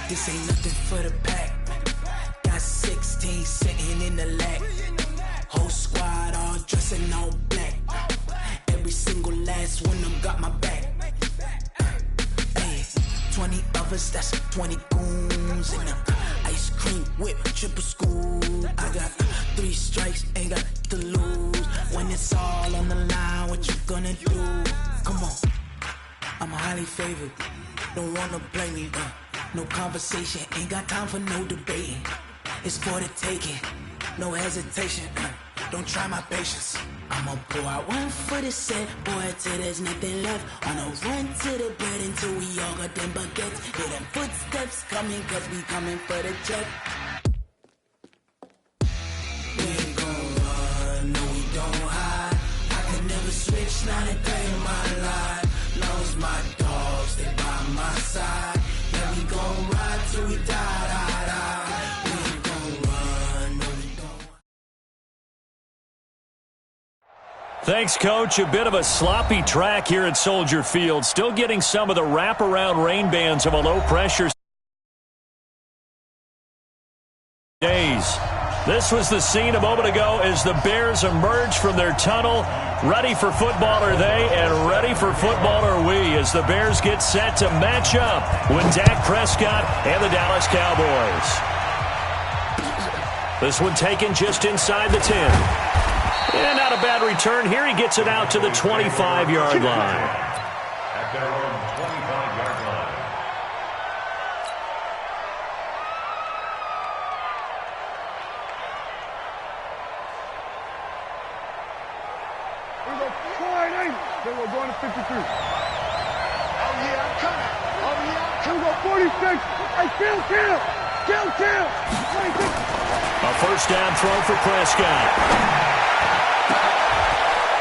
This ain't nothing for the pack. Got 16 sitting in the lag. Whole squad all dressing all black. Every single last one of them got my back. Hey, 20 of us, that's 20 goons in them. Ice cream whip, triple school. I got 3 strikes, ain't got to lose. When it's all on the line, what you gonna do? Come on, I'm highly favored. Don't wanna blame me, no conversation, ain't got time for no debating. It's for the taking, no hesitation. Don't try my patience. I'ma pour out one for the set, boy, till there's nothing left. On a run to the bed until we all got them baguettes. Hear them footsteps coming, cause we coming for the check. We ain't gon' run, no we don't hide. I can never switch, not a day in my life. Long as my dogs, they by my side. Yeah, we gon' ride till we die. We ain't gon' run, no we don't. Thanks, Coach. A bit of a sloppy track here at Soldier Field. Still getting some of the wraparound rain bands of a low-pressure days. This was the scene a moment ago as the Bears emerged from their tunnel. Ready for football are they, and ready for football are we as the Bears get set to match up with Dak Prescott and the Dallas Cowboys. This one taken just inside the 10. And not a bad return here. He gets it out to the 25-yard line. At their own 25-yard line. We're going to try it, then we're going to 53. Oh, yeah, I'm coming. Oh, yeah, I'm coming. We're going 46. Hey, kill. 26. A first down throw for Prescott.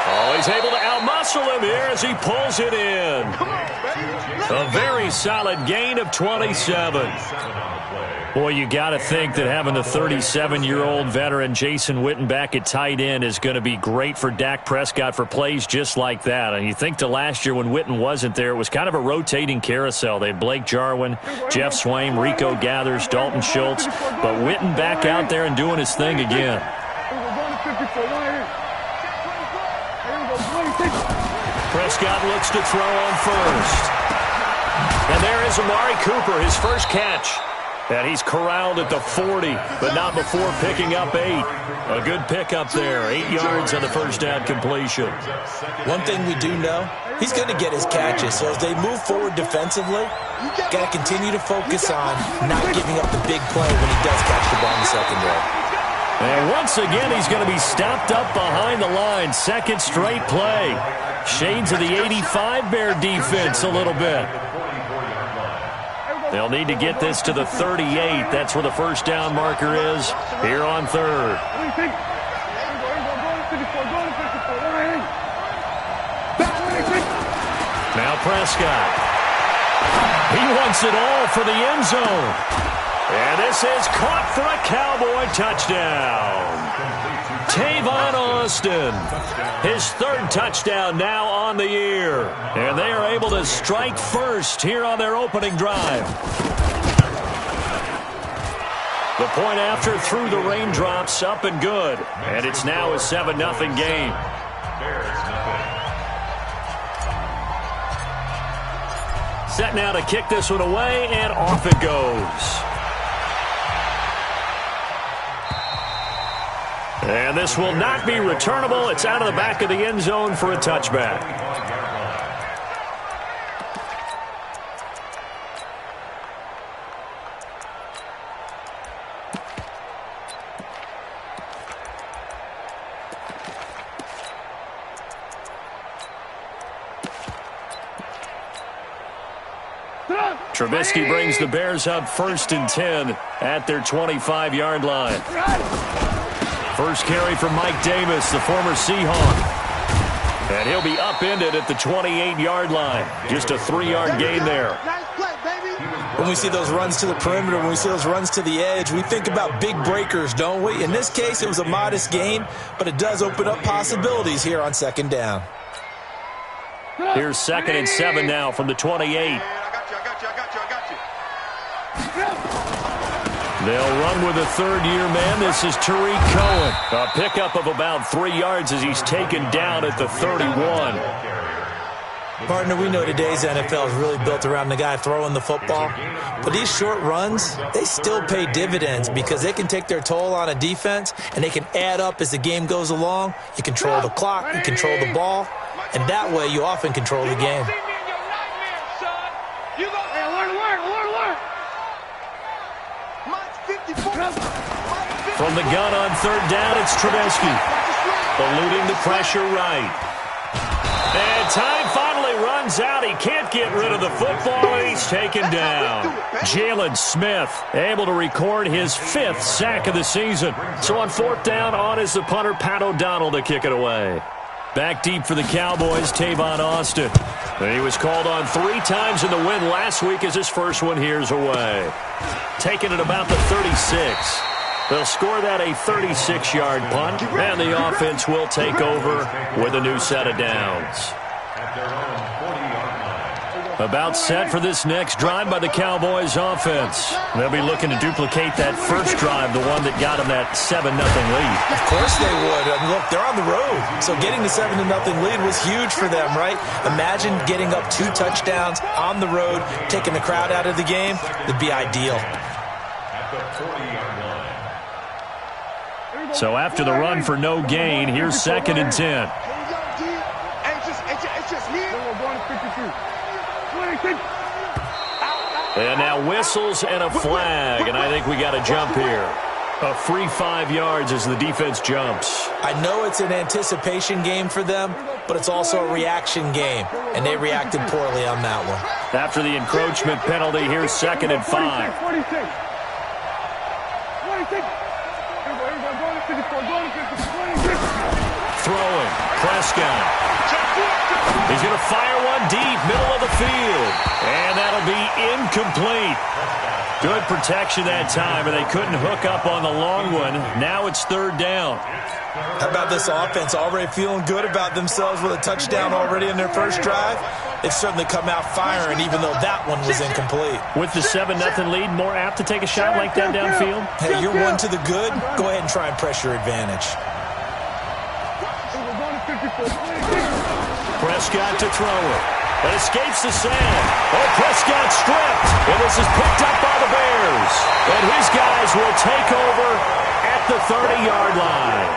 Oh, he's able to outmuscle him here as he pulls it in. A very solid gain of 27. Boy, you got to think that having the 37-year-old veteran Jason Witten back at tight end is going to be great for Dak Prescott for plays just like that. And you think to last year when Witten wasn't there, it was kind of a rotating carousel. They had Blake Jarwin, Jeff Swaim, Rico Gathers, Dalton Schultz. But Witten back out there and doing his thing again. Prescott looks to throw on first. And there is Amari Cooper, his first catch. And he's corralled at the 40, but not before picking up 8. A good pickup there, 8 yards on the first down completion. One thing we do know, he's going to get his catches. So as they move forward defensively, got to continue to focus on not giving up the big play when he does catch the ball in the secondary. And once again, he's going to be stopped up behind the line. Second straight play. Shades of the 85 Bear defense a little bit. They'll need to get this to the 38. That's where the first down marker is here on third. Now Prescott. He wants it all for the end zone. And this is caught for a Cowboy touchdown. Tavon Austin, his third touchdown now on the year. And they are able to strike first here on their opening drive. The point after through the raindrops, up and good. And it's now a 7-0 game. Set now to kick this one away, and off it goes. And this will not be returnable. It's out of the back of the end zone for a touchback. Trubisky brings the Bears up 1st and 10 at their 25-yard line. First carry from Mike Davis, the former Seahawk. And he'll be upended at the 28-yard line. Just a 3-yard gain there. When we see those runs to the perimeter, when we see those runs to the edge, we think about big breakers, don't we? In this case, it was a modest gain, but it does open up possibilities here on second down. Here's 2nd and 7 now from the 28. They'll run with a third-year man. This is Tariq Cohen. A pickup of about 3 yards as he's taken down at the 31. Partner, we know today's NFL is really built around the guy throwing the football. But these short runs, they still pay dividends because they can take their toll on a defense, and they can add up as the game goes along. You control the clock, you control the ball, and that way you often control the game. From the gun on third down, it's Trubisky. Eluding the pressure right. And time finally runs out. He can't get rid of the football, and he's taken down. Jalen Smith able to record his 5th sack of the season. So on fourth down, on is the punter, Pat O'Donnell, to kick it away. Back deep for the Cowboys, Tavon Austin. He was called on 3 times in the win last week as his first one here's away. Taking it about the 36. They'll score that a 36-yard punt, and the offense will take over with a new set of downs. About set for this next drive by the Cowboys offense. They'll be looking to duplicate that first drive, the one that got them that 7-0 lead. Of course they would. I mean, look, they're on the road. So getting the 7-0 lead was huge for them, right? Imagine getting up 2 touchdowns on the road, taking the crowd out of the game. It'd be ideal. So after the run for no gain, here's 2nd and 10. And now whistles and a flag, and I think we got a jump here. A free 5 yards as the defense jumps. I know it's an anticipation game for them, but it's also a reaction game, and they reacted poorly on that one. After the encroachment penalty, here's 2nd and 5. Throwing, Prescott. He's going to fire one deep, middle of the field. And that'll be incomplete. Good protection that time, and they couldn't hook up on the long one. Now it's 3rd down. How about this offense already feeling good about themselves with a touchdown already in their first drive? They've certainly come out firing, even though that one was incomplete. With the 7-0 lead, more apt to take a shot like that downfield? Hey, you're one to the good. Go ahead and try and pressure advantage. Prescott to throw it. It escapes the sand. Oh, Prescott stripped. And this is picked up by the Bears. And his guys will take over at the 30-yard line.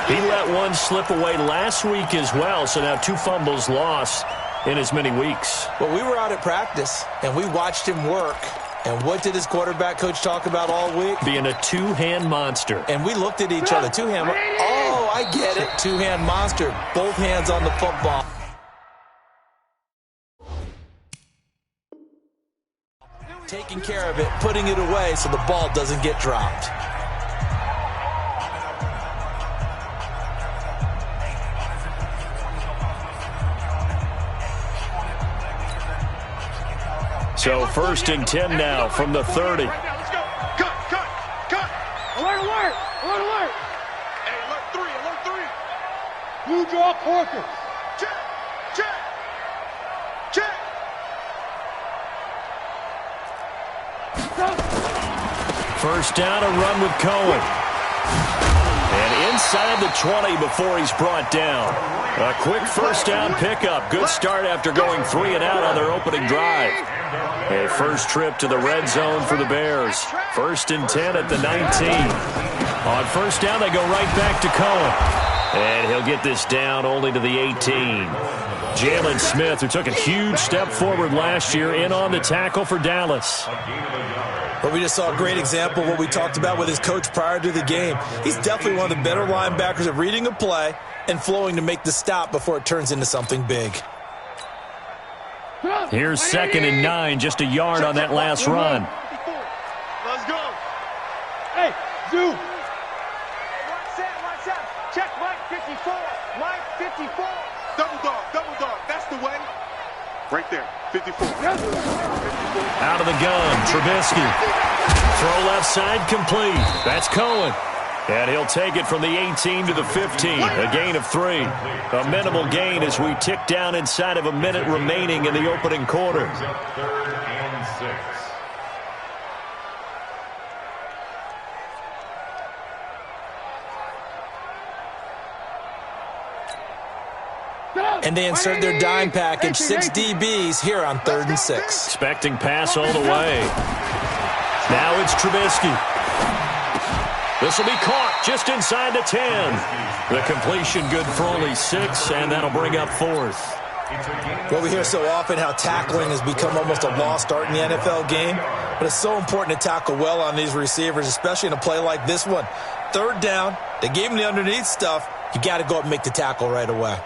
He let one slip away last week as well, so now 2 fumbles lost in as many weeks. Well, we were out at practice, and we watched him work. And what did his quarterback coach talk about all week? Being a 2-hand monster. And we looked at each other. 2-hand. Oh, I get it. 2-hand monster. Both hands on the football. Taking care of it, putting it away so the ball doesn't get dropped. So 1st and 10 now from the 30. Cut. Alert. Hey, alert 3. Blue draw Corkins. Check. First down, a run with Cohen. And inside the 20 before he's brought down. A quick first down pickup. Good start after going 3 and out on their opening drive. A first trip to the red zone for the Bears. 1st and 10 at the 19. On first down, they go right back to Cohen. And he'll get this down only to the 18. Jalen Smith, who took a huge step forward last year, in on the tackle for Dallas. But we just saw a great example of what we talked about with his coach prior to the game. He's definitely one of the better linebackers at reading a play and flowing to make the stop before it turns into something big. Here's 2nd and 9, just a yard on that last run. Let's go. Hey, Zoo. Watch out. Check Mike 54. Mike 54. Double dog. That's the way. Right there, 54. Out of the gun, Trubisky. Throw left side, complete. That's Cohen. And he'll take it from the 18 to the 15, a gain of 3. A minimal gain as we tick down inside of a minute remaining in the opening quarter. 3rd and 6. And they insert their dime package, 6 DBs here on 3rd and 6. Expecting pass all the way. Now it's Trubisky. This will be caught just inside the 10. The completion good for only 6, and that'll bring up 4th. Well, we hear so often how tackling has become almost a lost art in the NFL game, but it's so important to tackle well on these receivers, especially in a play like this one. 3rd down, they gave him the underneath stuff. You got to go up and make the tackle right away.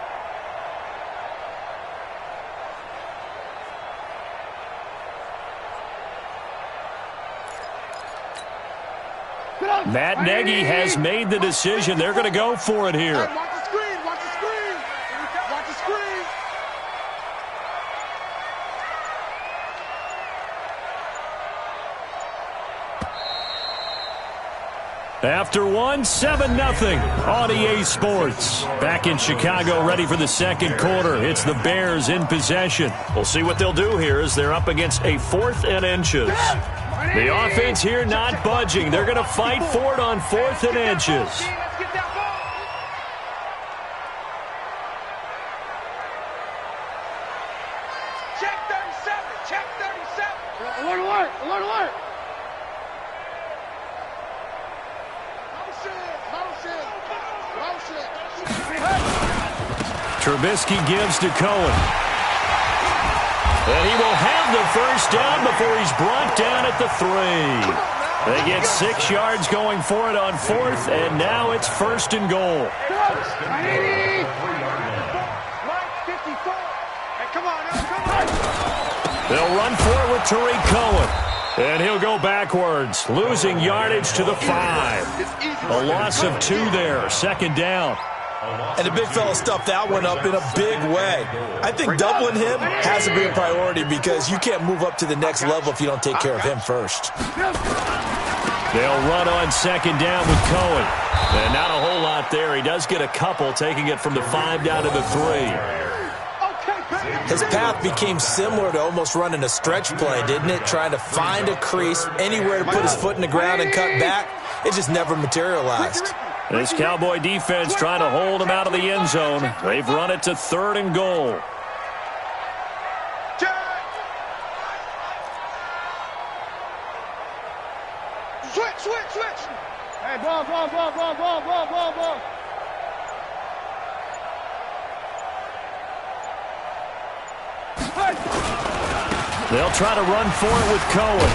Matt Nagy has made the decision. They're going to go for it here. Watch the screen, watch the screen. Watch the screen. After 1, 7-0 on EA Sports. Back in Chicago, ready for the second quarter. It's the Bears in possession. We'll see what they'll do here as they're up against a 4th and inches. The offense here not budging. They're going to fight for it on 4th and inches. Check 37, check 37. Alert, alert, alert, alert. Trubisky gives to Cohen. And he will have the first down before he's brought down at the 3. They get 6 yards going for it on 4th, and now it's 1st and goal. They'll run for it with Tariq Cohen. And he'll go backwards, losing yardage to the 5. A loss of 2 there, 2nd down. And the big fella stuffed that one up in a big way. I think doubling him has to be a priority because you can't move up to the next level if you don't take care of him first. They'll run on 2nd down with Cohen. And not a whole lot there. He does get a couple, taking it from the 5 down to the 3. His path became similar to almost running a stretch play, didn't it? Trying to find a crease, anywhere to put his foot in the ground and cut back. It just never materialized. This Cowboy defense trying to hold him out of the end zone. They've run it to 3rd and goal. Switch. Hey, ball. They'll try to run for it with Cohen.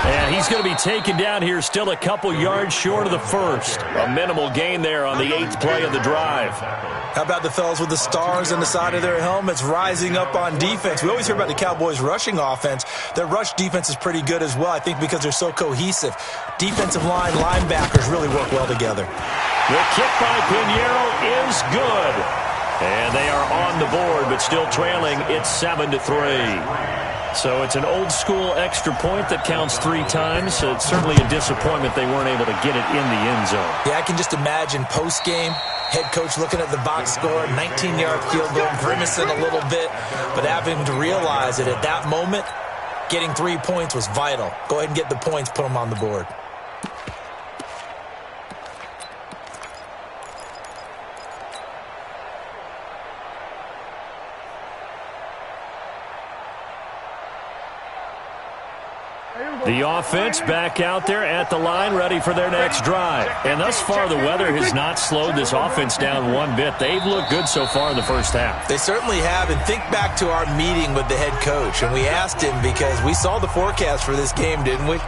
And he's going to be taken down here, still a couple yards short of the 1st. A minimal gain there on the 8th play of the drive. How about the fellas with the stars on the side of their helmets rising up on defense? We always hear about the Cowboys' rushing offense. Their rush defense is pretty good as well, I think, because they're so cohesive. Defensive line, linebackers really work well together. The kick by Pinheiro is good. And they are on the board, but still trailing. It's 7-3. So it's an old-school extra point that counts 3 times. So it's certainly a disappointment they weren't able to get it in the end zone. Yeah, I can just imagine post-game, head coach looking at the box score, 19-yard field goal, grimacing a little bit, but having to realize that at that moment, getting 3 points was vital. Go ahead and get the points, put them on the board. The offense back out there at the line, ready for their next drive. And thus far, the weather has not slowed this offense down one bit. They've looked good so far in the first half. They certainly have. And think back to our meeting with the head coach. And we asked him, because we saw the forecast for this game, didn't we?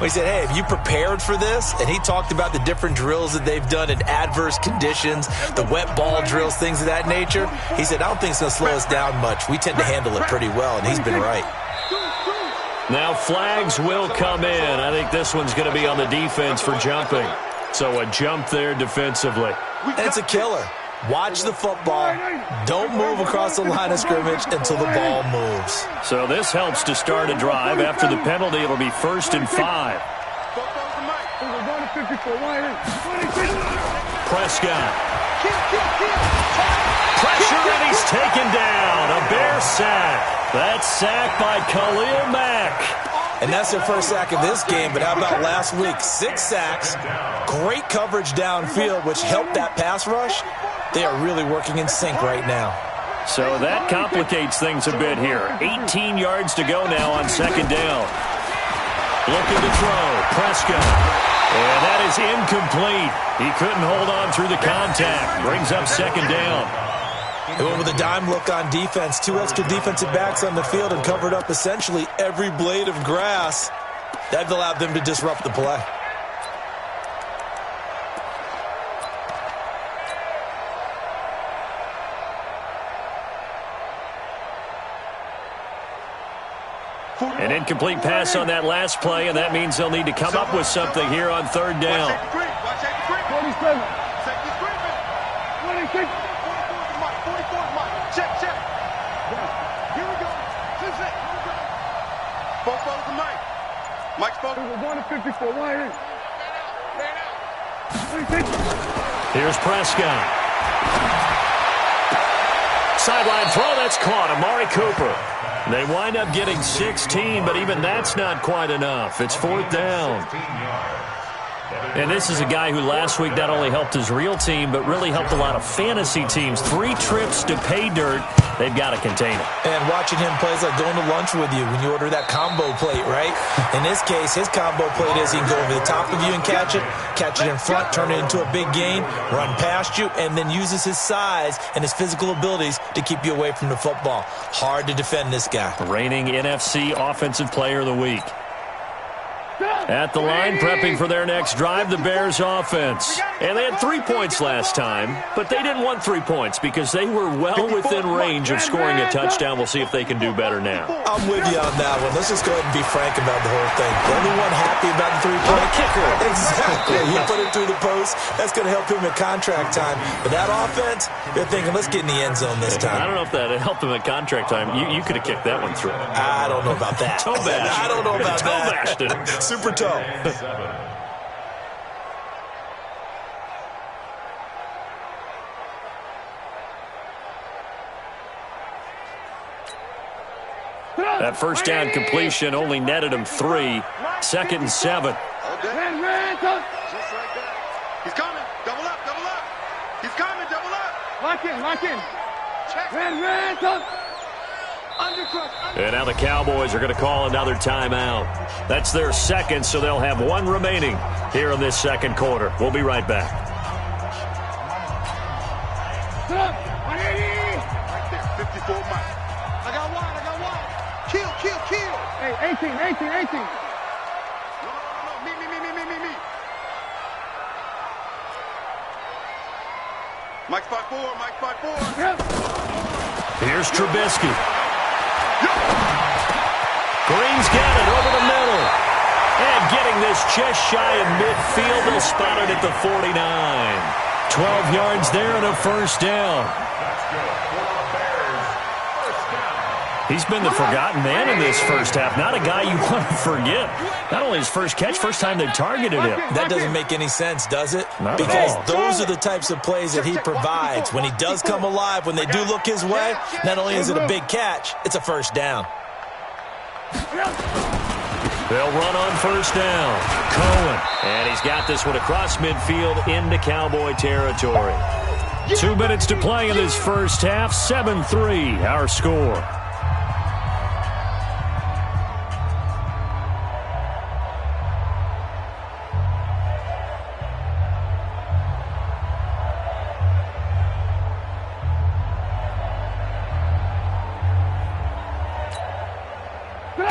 We said, hey, have you prepared for this? And he talked about the different drills that they've done in adverse conditions, the wet ball drills, things of that nature. He said, I don't think it's going to slow us down much. We tend to handle it pretty well, and he's been right. Now flags will come in. I think this one's going to be on the defense for jumping. So a jump there defensively. And it's a killer. Watch the football. Don't move across the line of scrimmage until the ball moves. So this helps to start a drive. After the penalty, it'll be 1st and 5. Prescott. Pressure, and he's taken down. A Bear sack. That's sacked by Khalil Mack. And that's their first sack of this game, but how about last week? 6 sacks, great coverage downfield, which helped that pass rush. They are really working in sync right now. So that complicates things a bit here. 18 yards to go now on second down. Looking to throw. Prescott. And that is incomplete. He couldn't hold on through the contact. Brings up second down. They went with a dime look on defense. 2 extra defensive backs on the field and covered up essentially every blade of grass. That allowed them to disrupt the play. An incomplete pass on that last play, and that means they'll need to come up with something here on third down. 47. 26. 44 Mike. Check. Here we go. Both balls to Mike. Mike's ball. We're going to 54. Right here. 26. Here's Prescott. Sideline throw, that's caught. Amari Cooper. They wind up getting 16, but even that's not quite enough. It's fourth down. And this is a guy who last week not only helped his real team, but really helped a lot of fantasy teams. 3 trips to pay dirt. They've got to contain it. And watching him play is like going to lunch with you when you order that combo plate, right? In this case, his combo plate is he can go over the top of you and catch it in front, turn it into a big gain, run past you, and then uses his size and his physical abilities to keep you away from the football. Hard to defend this guy. Reigning NFC Offensive Player of the Week. At the line, prepping for their next drive, the Bears offense. And they had 3 points last time, but they didn't want 3 points because they were well within range of scoring a touchdown. We'll see if they can do better now. I'm with you on that one. Let's just go ahead and be frank about the whole thing. The only one happy about the 3-point kicker. Exactly. He put it through the post. That's going to help him in contract time. But that offense, they're thinking, let's get in the end zone this time. I don't know if that helped him at contract time. You could have kicked that one through. I don't know about that. Toe bash. I don't know about that. Toe bashed it. Super toe. That first down completion only netted him 3. 2nd and 7. Just like that. He's coming. Double up. He's coming. Double up. Lock in. Check. And now the Cowboys are going to call another timeout. That's their second, so they'll have 1 remaining here in this second quarter. We'll be right back. Right there. 54 Mike. I got one. Kill. Hey, 18. No. Me. Mike 5'4". Yep. Here's Trubisky. Green's got it over the middle. And getting this just shy of midfield, they'll spot it at the 49. 12 yards there and a first down. He's been the forgotten man in this first half. Not a guy you want to forget. Not only his first catch, first time they targeted him. That doesn't make any sense, does it? Not because at all. those are the types of plays that he provides. When he does come alive, when they do look his way, not only is it a big catch, it's a first down. They'll run on first down. Cohen. And he's got this one across midfield into Cowboy territory. 2 minutes to play in this first half. 7-3 our score.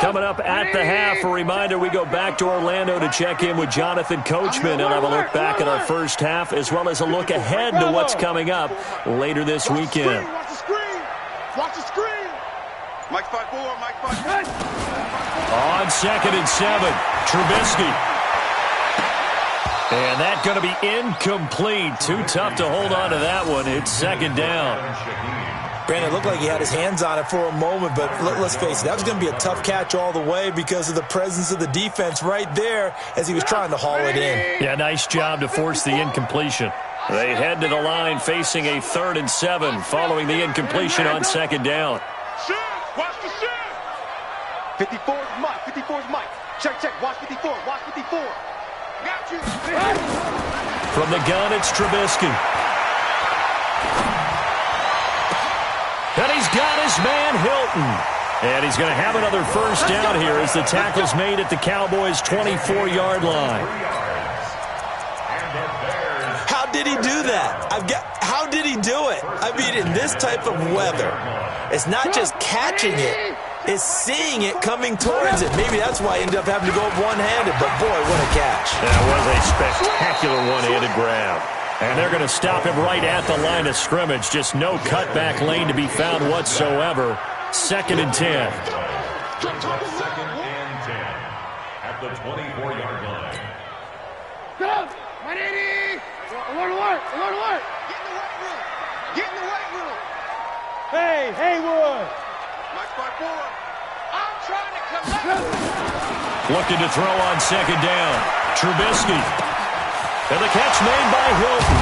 Coming up at the half, a reminder, we go back to Orlando to check in with Jonathan Coachman and have a look back at our first half as well as a look ahead to what's coming up later this weekend. Watch the screen. Mike 5'4", Mike 5'4". On 2nd and 7, Trubisky. And that's going to be incomplete. Too tough to hold on to that one. It's 2nd down. Brandon, it looked like he had his hands on it for a moment, but let's face it, that was going to be a tough catch all the way because of the presence of the defense right there as he was trying to haul it in. Yeah, nice job to force the incompletion. They head to the line facing a 3rd and 7 following the incompletion on 2nd down. Watch the shit. 54 is Mike. 54 is Mike. Check. Watch 54. Watch 54. Got you. From the gun, it's Trubisky. And he he's got his man Hilton. And he's going to have another first down here as the tackle's made at the Cowboys' 24-yard line. How did he do that? How did he do it? I mean, in this type of weather, it's not just catching it, it's seeing it coming towards it. Maybe that's why he ended up having to go up one-handed, but boy, what a catch. That was a spectacular one-handed grab. And they're going to stop him right at the line of scrimmage. Just no cutback lane to be found whatsoever. 2nd and 10. Second and 10 at the 24-yard line. Go! 180! Alert! Alert! Get in the weight room. Hey, Haywood! Mike by 4. I'm trying to collect. Looking to throw on 2nd down. Trubisky. And the catch made by Hilton.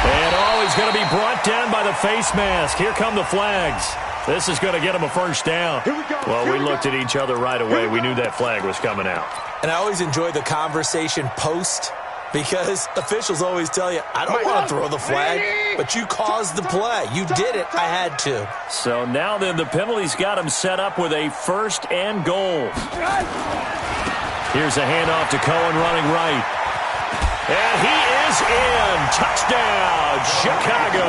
And he's going to be brought down by the face mask. Here come the flags. This is going to get him a first down. Well, we looked at each other right away. We knew that flag was coming out. And I always enjoy the conversation post because officials always tell you, I don't want to throw the flag, but you caused the play. You did it. I had to. So now then the penalty's got him set up with a 1st and goal. Here's a handoff to Cohen running right. And he is in. Touchdown, Chicago.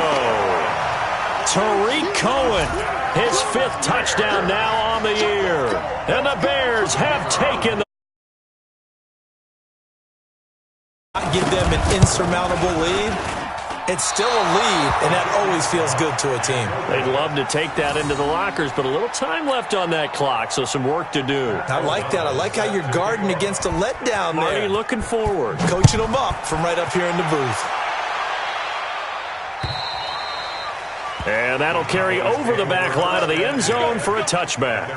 Tariq Cohen, his 5th touchdown now on the year. And the Bears have taken the... Give them an insurmountable lead. It's still a lead, and that always feels good to a team. They'd love to take that into the lockers, but a little time left on that clock, so some work to do. I like that. I like how you're guarding against a letdown there. Marty looking forward. Coaching them up from right up here in the booth. And that'll carry over the back line of the end zone for a touchback.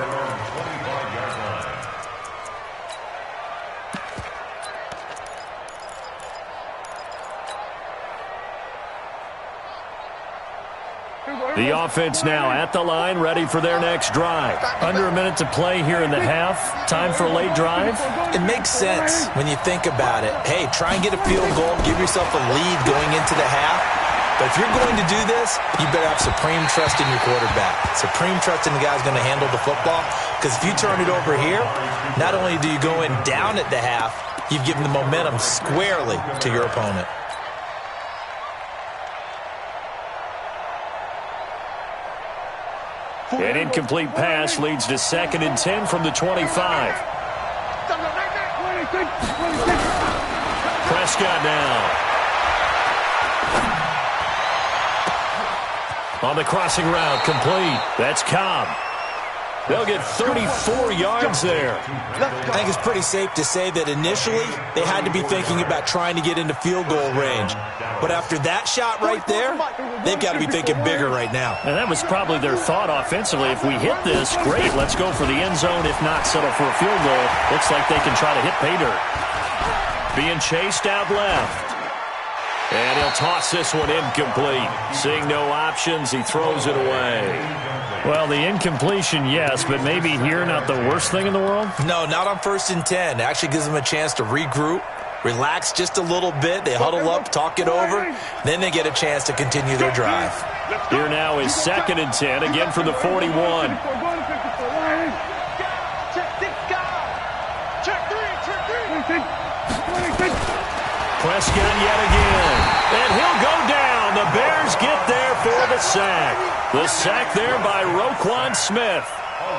The offense now at the line, ready for their next drive. Under a minute to play here in the half. Time for a late drive. It makes sense when you think about it. Hey, try and get a field goal, give yourself a lead going into the half. But if you're going to do this, you better have supreme trust in your quarterback. Supreme trust in the guy who's going to handle the football. Because if you turn it over here, not only do you go in down at the half, you've given the momentum squarely to your opponent. An incomplete pass leads to 2nd and 10 from the 25. Prescott now. On the crossing route, complete. That's Cobb. They'll get 34 yards there. I think it's pretty safe to say that initially they had to be thinking about trying to get into field goal range. But after that shot right there, they've got to be thinking bigger right now. And that was probably their thought offensively. If we hit this, great, let's go for the end zone. If not, settle for a field goal. Looks like they can try to hit pay dirt. Being chased out left. And he'll toss this one incomplete. Seeing no options, he throws it away. Well, the incompletion, yes, but maybe here not the worst thing in the world? No, not on 1st and 10. It actually gives them a chance to regroup, relax just a little bit. They huddle up, talk it over. Then they get a chance to continue their drive. Here now is 2nd and 10, again from the 41. Prescott yet again. And he'll go down. The Bears get there for the sack. The sack there by Roquan Smith.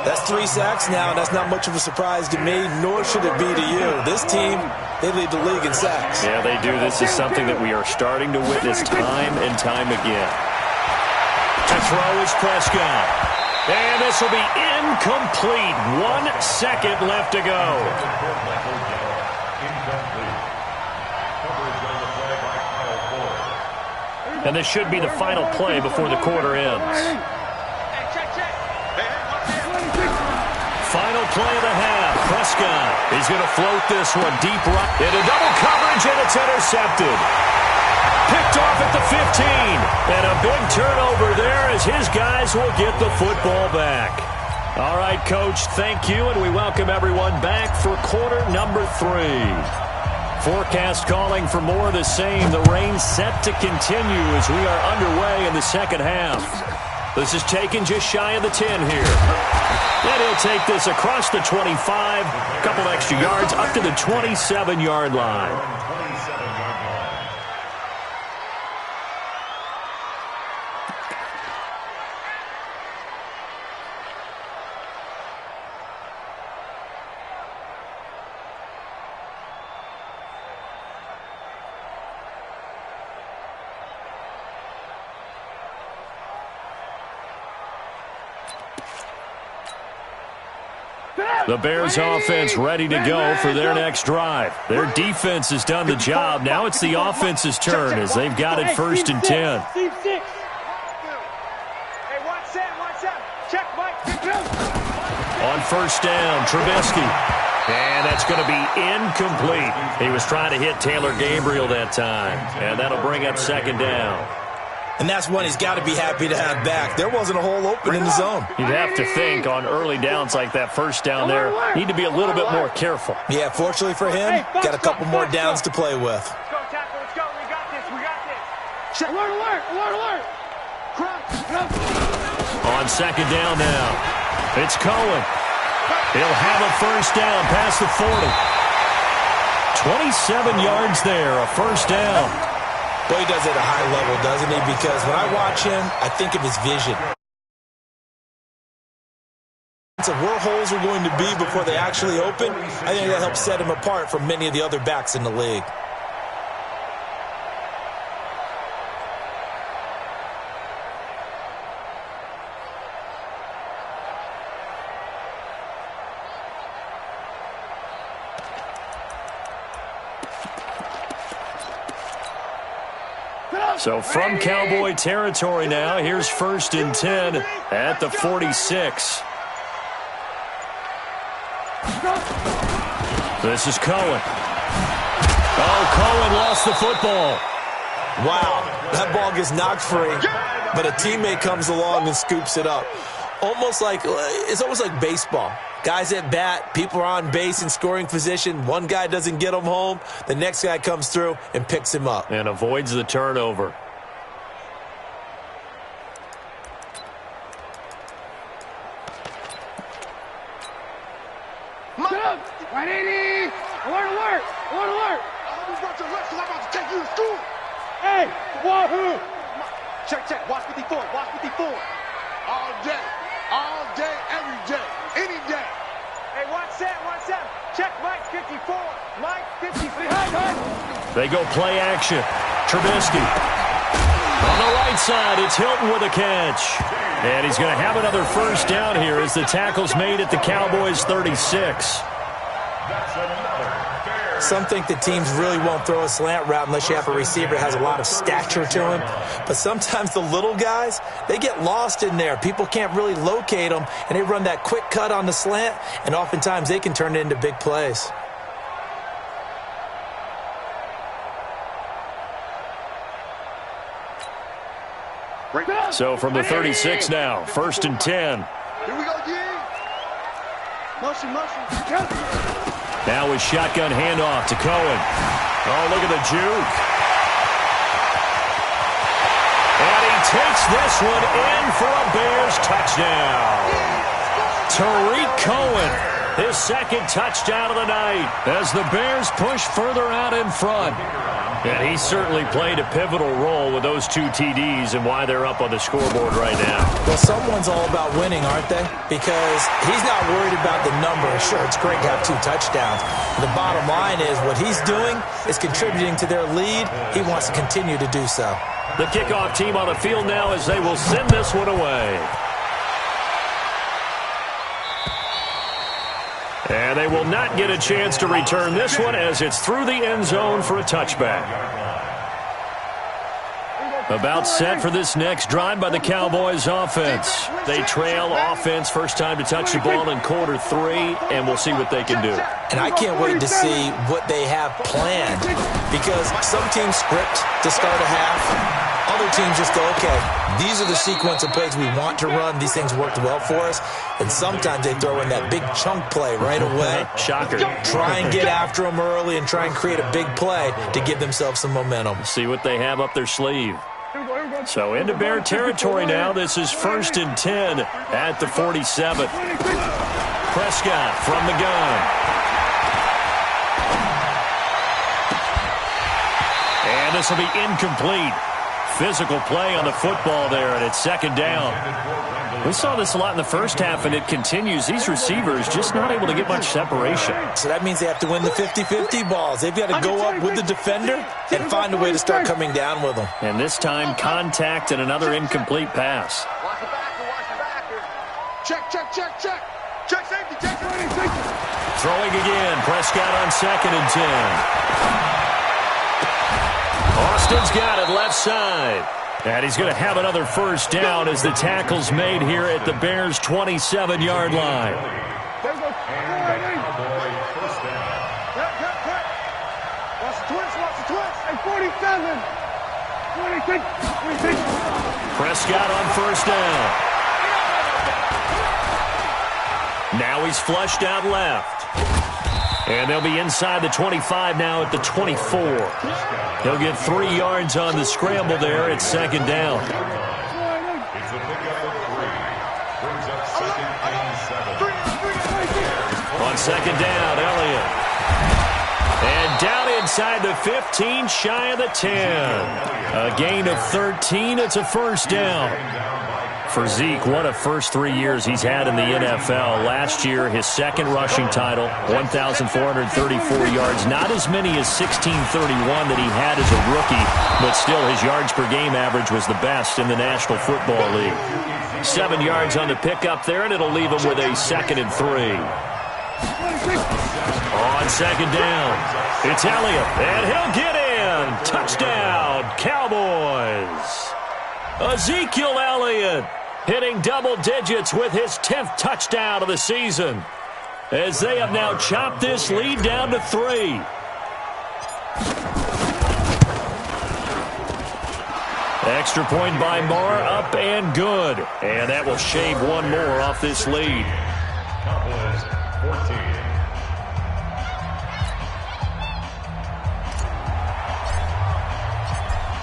That's 3 sacks now, and that's not much of a surprise to me, nor should it be to you. This team, they lead the league in sacks. Yeah, they do. This is something that we are starting to witness time and time again. To throw is Prescott. And this will be incomplete. 1 second left to go. And this should be the final play before the quarter ends. Final play of the half. Prescott. He's going to float this one deep right. Into double coverage, and it's intercepted. Picked off at the 15. And a big turnover there as his guys will get the football back. All right, Coach, thank you, and we welcome everyone back for quarter number 3. Forecast calling for more of the same. The rain set to continue as we are underway in the second half. This is taken just shy of the 10 here. And he'll take this across the 25, a couple extra yards, up to the 27-yard line. The Bears offense ready to go for their next drive. Their defense has done the job. Now it's the offense's turn as they've got it 1st and 10. On 1st down, Trubisky. And that's going to be incomplete. He was trying to hit Taylor Gabriel that time. And that'll bring up 2nd down. And that's one he's got to be happy to have back. There wasn't a hole open in the zone. You'd have to think on early downs like that 1st down there, need to be a little bit more careful. Yeah, fortunately for him, got a couple more downs to play with. Let's go, tackle. Let's go. We got this. We got this. Alert, alert, alert, alert. On 2nd down now, it's Cohen. He'll have a 1st down past the 40. 27 yards there, a 1st down. Well, he does it at a high level, doesn't he? Because when I watch him, I think of his vision. So where holes are going to be before they actually open, I think that helps set him apart from many of the other backs in the league. So from Cowboy territory now, here's 1st and 10 at the 46. This is Cohen. Oh, Cohen lost the football. Wow, that ball gets knocked free, but a teammate comes along and scoops it up. It's almost like baseball. Guys at bat, people are on base in scoring position. One guy doesn't get him home. The next guy comes through and picks him up. And avoids the turnover. Right in. Alert, alert, alert, alert. I always want your left because I'm about to take you to school. Hey, wahoo. Check, check. Watch 54, watch 54. All day, every day, any day. Hey, watch that. Check Mike 54, Mike 53. They go play action. Trubisky. On the right side, it's Hilton with a catch. And he's going to have another 1st down here as the tackle's made at the Cowboys' 36. Some think that teams really won't throw a slant route unless you have a receiver that has a lot of stature to him. But sometimes the little guys, they get lost in there. People can't really locate them, and they run that quick cut on the slant, and oftentimes they can turn it into big plays. So from the 36 now, 1st and 10. Here we go, G. Motion. Now with shotgun handoff to Cohen. Oh, look at the juke. And he takes this one in for a Bears touchdown. Tariq Cohen, his 2nd touchdown of the night as the Bears push further out in front. And he certainly played a pivotal role with those 2 TDs and why they're up on the scoreboard right now. Well, someone's all about winning, aren't they? Because he's not worried about the number. Sure, it's great to have 2 touchdowns. The bottom line is what he's doing is contributing to their lead. He wants to continue to do so. The kickoff team on the field now as they will send this one away. And they will not get a chance to return this one as it's through the end zone for a touchback. About set for this next drive by the Cowboys offense. They trail offense first time to touch the ball in quarter 3, and we'll see what they can do. And I can't wait to see what they have planned because some teams script to start a half. Other teams just go, okay, these are the sequence of plays we want to run. These things worked well for us. And sometimes they throw in that big chunk play right away. Shocker. Try and get after them early and try and create a big play to give themselves some momentum. See what they have up their sleeve. So into Bear territory now. This is 1st and 10 at the 47. Prescott from the gun. And this will be incomplete. Physical play on the football there, and it's 2nd down. We saw this a lot in the first half, and it continues. These receivers just not able to get much separation. So that means they have to win the 50-50 balls. They've got to go up with the defender and find a way to start coming down with them. And this time, contact and another incomplete pass. Watch the backer, watch the backer. Check, check, check, check. Check safety, check safety. Throwing again, Prescott on 2nd and 10. Austin's got it left side. And he's going to have another 1st down as the tackle's made here at the Bears' 27-yard line. Watch the twist, watch the twist. Hey, 47. 26. Prescott on 1st down. Now he's flushed out left. And they'll be inside the 25 now at the 24. He'll get 3 yards on the scramble there. It's 2nd down. It's a pickup of 3. Brings up 2nd and 7. On 2nd down, Elliott. And down inside the 15, shy of the 10. A gain of 13. It's a 1st down. For Zeke, what a first 3 years he's had in the NFL. Last year, his 2nd rushing title, 1,434 yards. Not as many as 1,631 that he had as a rookie, but still his yards per game average was the best in the National Football League. 7 yards on the pickup there, and it'll leave him with a 2nd and 3. On 2nd down, it's Elliott, and he'll get in. Touchdown, Cowboys. Ezekiel Elliott hitting double digits with his 10th touchdown of the season, as they have now chopped this lead down to 3. Extra point by Marr, up and good. And that will shave 1 more off this lead. Cowboys 14.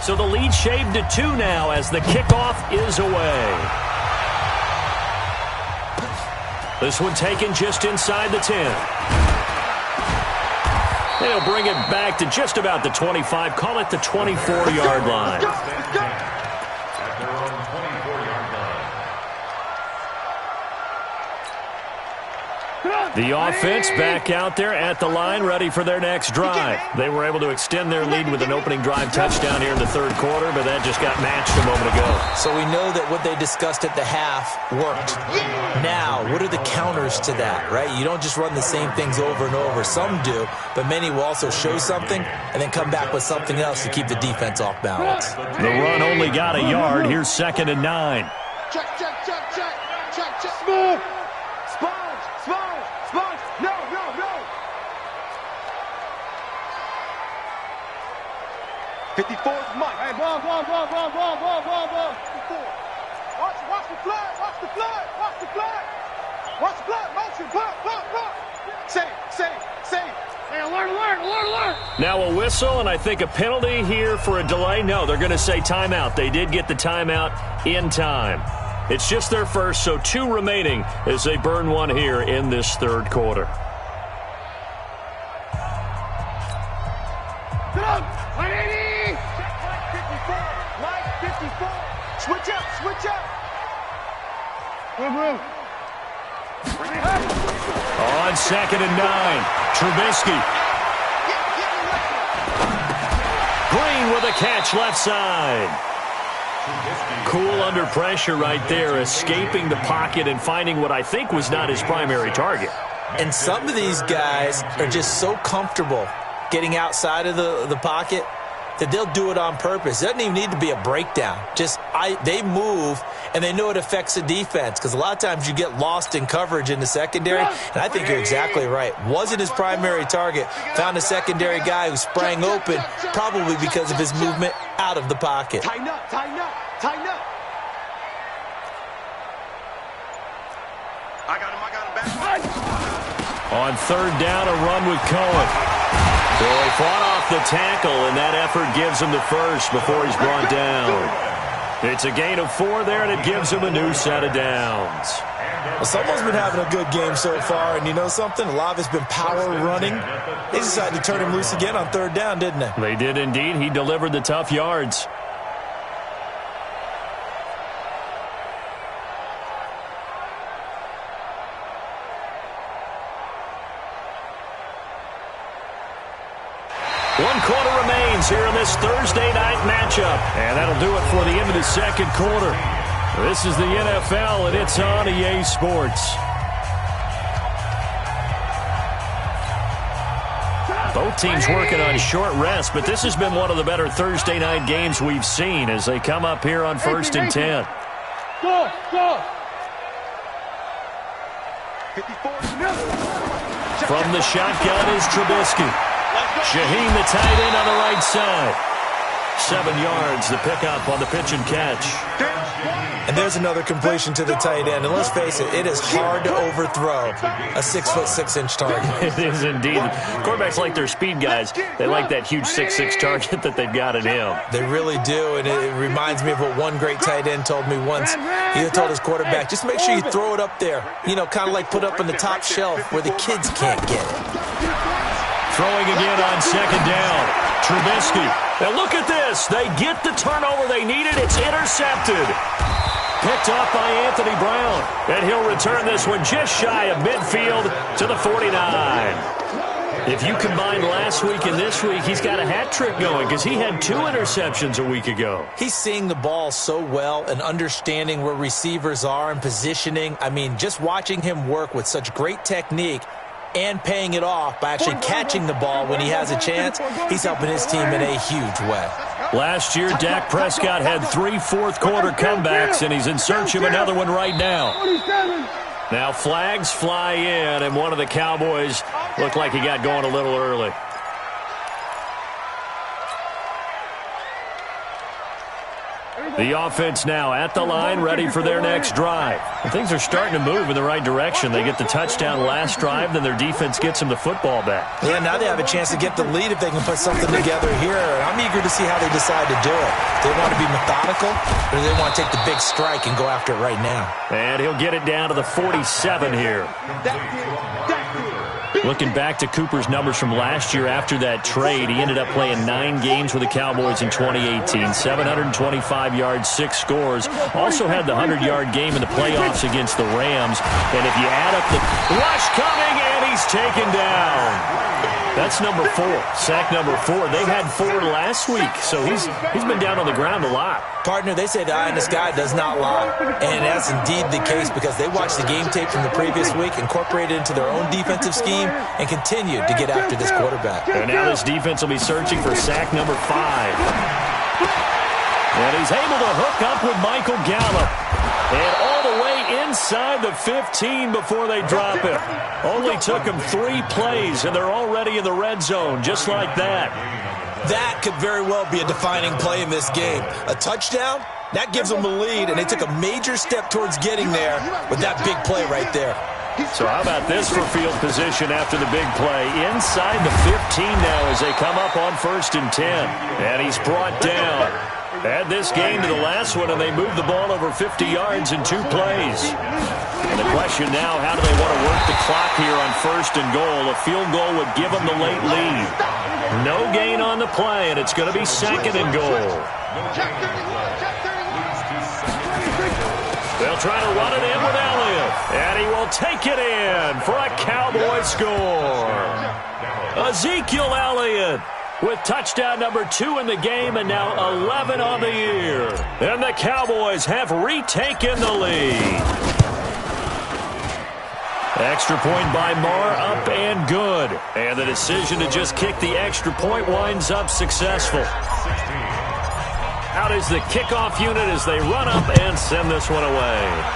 So the lead shaved to 2 now as the kickoff is away. This one taken just inside the 10. They'll bring it back to just about the 25. Call it the 24-yard line. At their own 24-yard line. The offense back out there at the line, ready for their next drive. They were able to extend their lead with an opening drive touchdown here in the 3rd quarter, but that just got matched a moment ago. So we know that what they discussed at the half worked. Now, what are the counters to that, right? You don't just run the same things over and over. Some do, but many will also show something and then come back with something else to keep the defense off balance. The run only got a yard. Here's 2nd and 9. Check, check, check, check. Check, check. Sponge, sponge, sponge. No, no, no. 54's Mike. Hey, ball. 54. Watch the flag, watch the flag, watch the flag. Watch the flag, motion, block. Safe. Hey, alert. Now a whistle, and I think a penalty here for a delay. No, they're going to say timeout. They did get the timeout in time. It's just their first, so 2 remaining as they burn 1 here in this 3rd quarter. Get up. 180. Check, Mike 54. Switch up. Move. On 2nd and 9, Trubisky. Green with a catch left side. Cool under pressure right there, escaping the pocket and finding what I think was not his primary target. And some of these guys are just so comfortable getting outside of the pocket that they'll do it on purpose. It doesn't even need to be a breakdown. They move, and they know it affects the defense, because a lot of times you get lost in coverage in the secondary, and I think you're exactly right. Wasn't his primary target. Found a secondary guy who sprang open, probably because of his movement out of the pocket. Tighten up. I got him back. On 3rd down, a run with Cohen. So he fought off the tackle, and that effort gives him the first before he's brought down. It's a gain of 4 there, and it gives him a new set of downs. Well, someone's been having a good game so far, and you know something? A lot of it's been power running. They decided to turn him loose again on 3rd down, didn't they? They did indeed. He delivered the tough yards. One quarter remains here in this Thursday night matchup. And that'll do it for the end of the second quarter. This is the NFL, and it's on EA Sports. Both teams working on short rest, but this has been one of the better Thursday night games we've seen as they come up here on 1st and 10. Go, go. From the shotgun is Trubisky. Shaheen, the tight end, on the right side. 7 yards, the pickup on the pitch and catch. And there's another completion to the tight end. And let's face it, it is hard to overthrow a 6'6" target. It is indeed. Quarterbacks like their speed guys. They like that huge 6'6" target that they've got in him. They really do, and it reminds me of what one great tight end told me once. He told his quarterback, just make sure you throw it up there. You know, kind of like put up on the top shelf where the kids can't get it. Throwing again on 2nd down. Trubisky. Now look at this. They get the turnover they needed. It's intercepted. Picked off by Anthony Brown. And he'll return this one just shy of midfield to the 49. If you combine last week and this week, he's got a hat trick going because he had 2 interceptions a week ago. He's seeing the ball so well and understanding where receivers are and positioning. I mean, just watching him work with such great technique and paying it off by actually catching the ball when he has a chance, he's helping his team in a huge way. Last year, Dak Prescott had 3 fourth-quarter comebacks, and he's in search of another one right now. Now flags fly in, and one of the Cowboys looked like he got going a little early. The offense now at the line, ready for their next drive. And things are starting to move in the right direction. They get the touchdown last drive, then their defense gets them the football back. Yeah, now they have a chance to get the lead if they can put something together here. I'm eager to see how they decide to do it. Do they want to be methodical, or do they want to take the big strike and go after it right now? And he'll get it down to the 47 here. Looking back to Cooper's numbers from last year after that trade, he ended up playing 9 games with the Cowboys in 2018. 725 yards, 6 scores. Also had the 100-yard game in the playoffs against the Rams. And if you add up the rush coming, and he's taken down. That's number 4, sack number 4. They had 4 last week, so he's been down on the ground a lot. Partner, they say the eye in the sky does not lie. And that's indeed the case because they watched the game tape from the previous week, incorporated it into their own defensive scheme, and continued to get after this quarterback. And now this defense will be searching for sack number 5. And he's able to hook up with Michael Gallup. And all the way inside the 15 before they drop him. Only took him 3 plays, and they're already in the red zone, just like that. That could very well be a defining play in this game. A touchdown, that gives them the lead, and they took a major step towards getting there with that big play right there. So how about this for field position after the big play? Inside the 15 now as they come up on 1st and 10. And he's brought down. Add this game to the last one, and they move the ball over 50 yards in 2 plays. And the question now, how do they want to work the clock here on 1st and goal? A field goal would give them the late lead. No gain on the play, and it's going to be 2nd and goal. They'll try to run it in with Elliott, and he will take it in for a Cowboy score. Ezekiel Elliott with touchdown number 2 in the game, and now 11 on the year. And the Cowboys have retaken the lead. Extra point by Marr, up and good. And the decision to just kick the extra point winds up successful. Out is the kickoff unit as they run up and send this one away.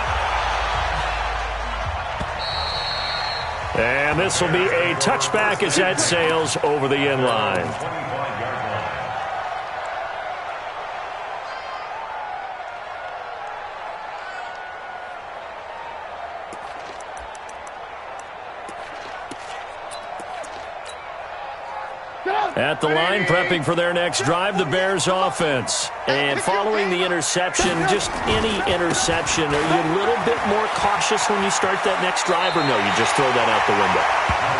And this will be a touchback as that sails over the end line. At the line, prepping for their next drive, the Bears offense. And following the interception, just any interception, are you a little bit more cautious when you start that next drive, or no, you just throw that out the window?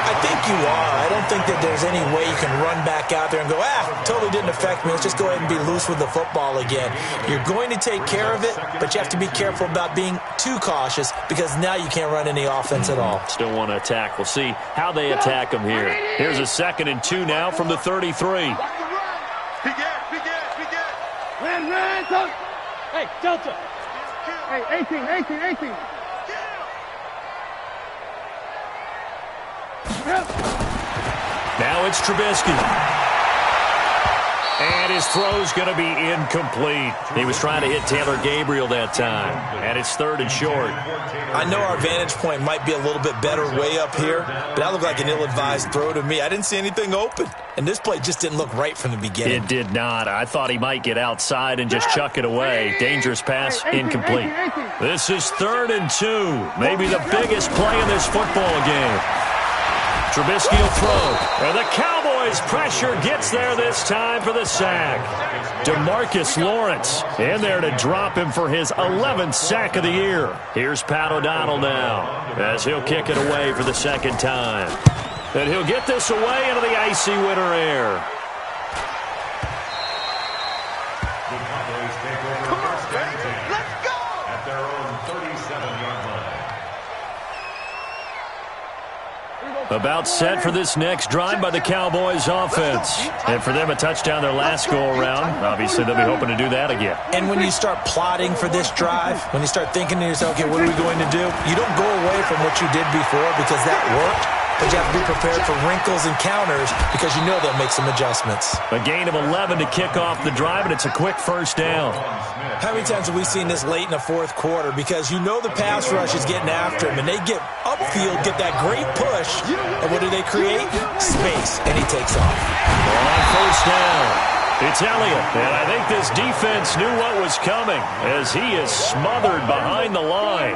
I think you are. I don't think that there's any way you can run back out there and go, totally didn't affect me. Let's just go ahead and be loose with the football again. You're going to take care of it, but you have to be careful about being too cautious because now you can't run any offense at all. Still want to attack. We'll see how they attack them here. Here's a 2nd and 2 now from the 33. Hey, Delta. Hey, 18. Now it's Trubisky. And his throw's going to be incomplete. He was trying to hit Taylor Gabriel that time. And it's 3rd and short. I know our vantage point might be a little bit better way up here, but that looked like an ill-advised throw to me. I didn't see anything open. And this play just didn't look right from the beginning. It did not. I thought he might get outside and just chuck it away. Dangerous pass, incomplete. This is 3rd and 2. Maybe the biggest play in this football game. Trubisky will throw. And the Cowboys' pressure gets there this time for the sack. DeMarcus Lawrence in there to drop him for his 11th sack of the year. Here's Pat O'Donnell now as he'll kick it away for the 2nd time. And he'll get this away into the icy winter air. The Cowboys take over first and 10. Let's go! At their own 37-yard line. About set for this next drive by the Cowboys offense. And for them, a touchdown their last go-around. Obviously, they'll be hoping to do that again. And when you start plotting for this drive, when you start thinking to yourself, okay, what are we going to do? You don't go away from what you did before because that worked. But you have to be prepared for wrinkles and counters because you know they'll make some adjustments. A gain of 11 to kick off the drive, and it's a quick first down. How many times have we seen this late in the 4th quarter? Because you know the pass rush is getting after him, and they get upfield, get that great push, and what do they create? Space, and he takes off. On first down, it's Elliott, and I think this defense knew what was coming as he is smothered behind the line.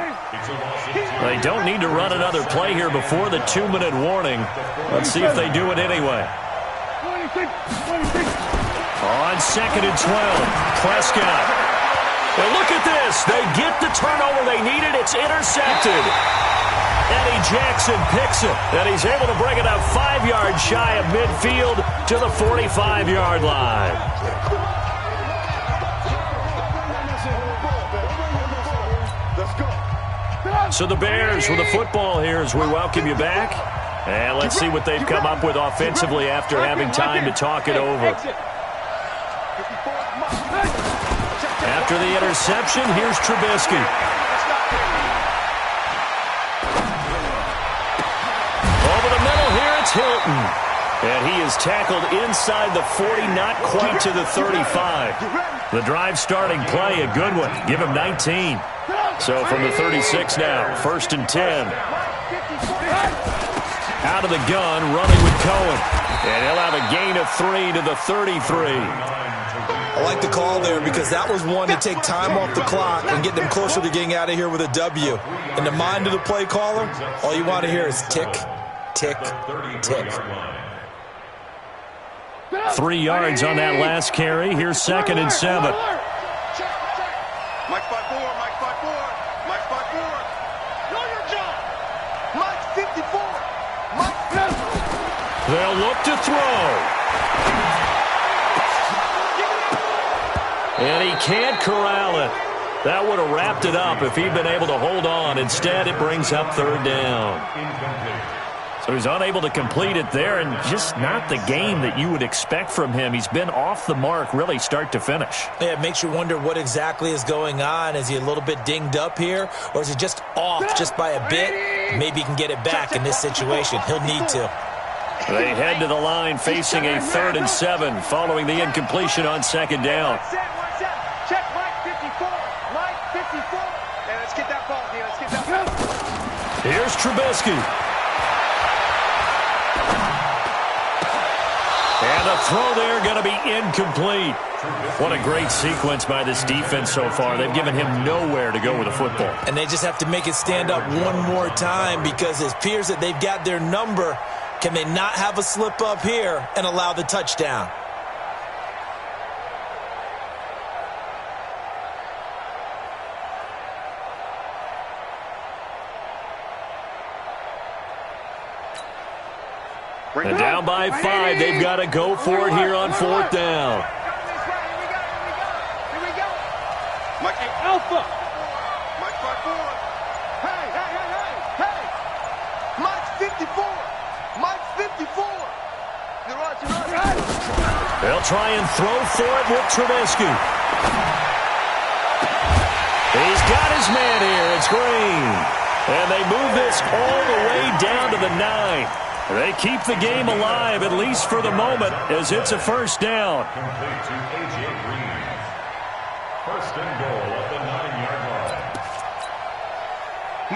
They don't need to run another play here before the 2-minute warning. Let's see if they do it anyway. On 2nd and 12, Prescott. And look at this. They get the turnover they needed. It's intercepted. Eddie Jackson picks it, and he's able to bring it up 5 yards shy of midfield to the 45-yard line. So the Bears with the football here as we welcome you back. And let's see what they've come up with offensively after having time to talk it over. After the interception, here's Trubisky. Over the middle here, it's Hilton. And he is tackled inside the 40, not quite to the 35. The drive starting play, a good one. Give him 19. So from the 36 now, 1st and 10. Out of the gun, running with Cohen. And he'll have a gain of 3 to the 33. I like the call there because that was one to take time off the clock and get them closer to getting out of here with a W. In the mind of the play caller, all you want to hear is tick, tick, tick. 3 yards on that last carry. Here's 2nd and 7. Mike 5-4, Mike 5-4, Mike 5-4. Know your job. Mike 54. Mike 50. They'll look to throw. And he can't corral it. That would have wrapped it up if he'd been able to hold on. Instead, it brings up 3rd down. So he's unable to complete it there, and just not the game that you would expect from him. He's been off the mark really start to finish. Yeah, it makes you wonder what exactly is going on. Is he a little bit dinged up here, or is he just off just by a bit? Maybe he can get it back in this situation. He'll need to. They head to the line facing a 3rd and 7 following the incompletion on 2nd down. Check Mike 54. Mike 54. And let's get that ball here. Let's get that ball. Here's Trubisky. And the throw there going to be incomplete. What a great sequence by this defense so far. They've given him nowhere to go with the football. And they just have to make it stand up one more time because it appears that they've got their number. Can they not have a slip up here and allow the touchdown? And down by 5, they've got to go for it here on 4th down. Mike Alpha. Mike 5-4. Hey. Mike 54. Mike 54. You're right. They'll try and throw for it with Trubisky. He's got his man here. It's Green. And they move this all the way down to the 9. They keep the game alive, at least for the moment, as it's a 1st down. Complete to A.J. Green. 1st and goal at the 9-yard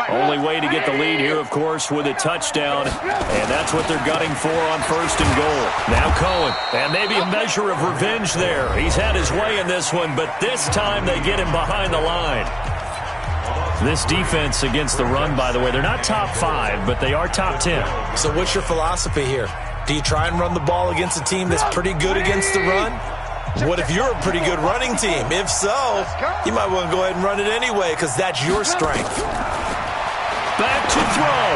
line. Only way to get the lead here, of course, with a touchdown, and that's what they're gunning for on 1st and goal. Now Cohen, and maybe a measure of revenge there. He's had his way in this one, but this time they get him behind the line. This defense against the run, by the way, they're not top 5, but they are top 10. So what's your philosophy here? Do you try and run the ball against a team that's pretty good against the run? What if you're a pretty good running team? If so, you might want to go ahead and run it anyway because that's your strength. Back to throw.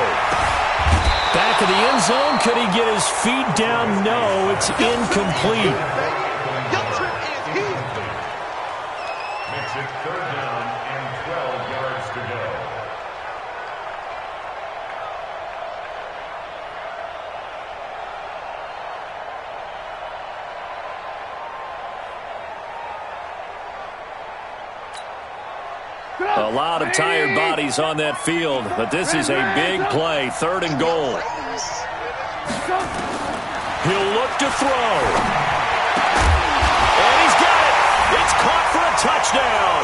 Back of the end zone. Could he get his feet down? No, it's incomplete. Makes it 3rd down and 12 yards to go. A lot of tired bodies on that field, but this is a big play, 3rd and goal. He'll look to throw. And he's got it. It's caught for a touchdown.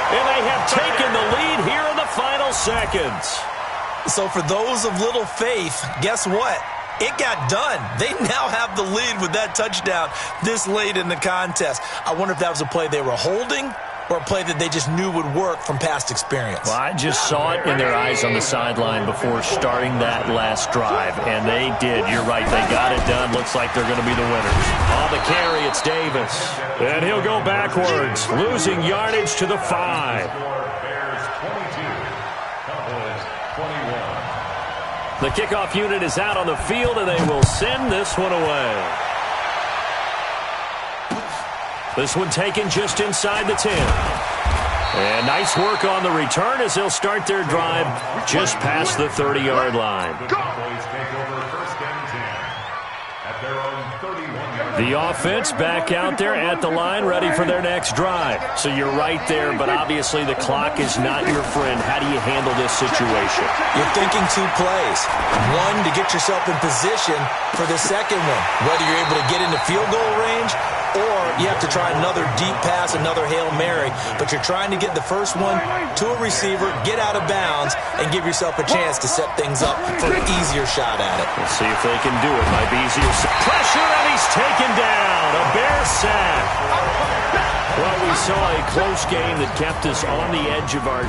And they have taken the lead here in the final seconds. So for those of little faith, guess what? It got done. They now have the lead with that touchdown this late in the contest. I wonder if that was a play they were holding or a play that they just knew would work from past experience. Well, I just saw it in their eyes on the sideline before starting that last drive, and they did. You're right. They got it done. Looks like they're going to be the winners. On the carry, it's Davis. And he'll go backwards, losing yardage to the 5. Bears 22, Cowboys 21. The kickoff unit is out on the field, and they will send this one away. This one taken just inside the 10. And nice work on the return as they'll start their drive just past the 30-yard line. The Cowboys take over 1st and 10 at their own 31-yard line. The offense back out there at the line, ready for their next drive. So you're right there, but obviously the clock is not your friend. How do you handle this situation? You're thinking 2 plays. One, to get yourself in position for the second one, whether you're able to get into field goal range or you have to try another deep pass, another Hail Mary, but you're trying to get the first one to a receiver, get out of bounds, and give yourself a chance to set things up for an easier shot at it. Let's see if they can do it. Might be easier. Pressure, and he's taken down. A Bear sack. Well, we saw a close game that kept us on the edge of our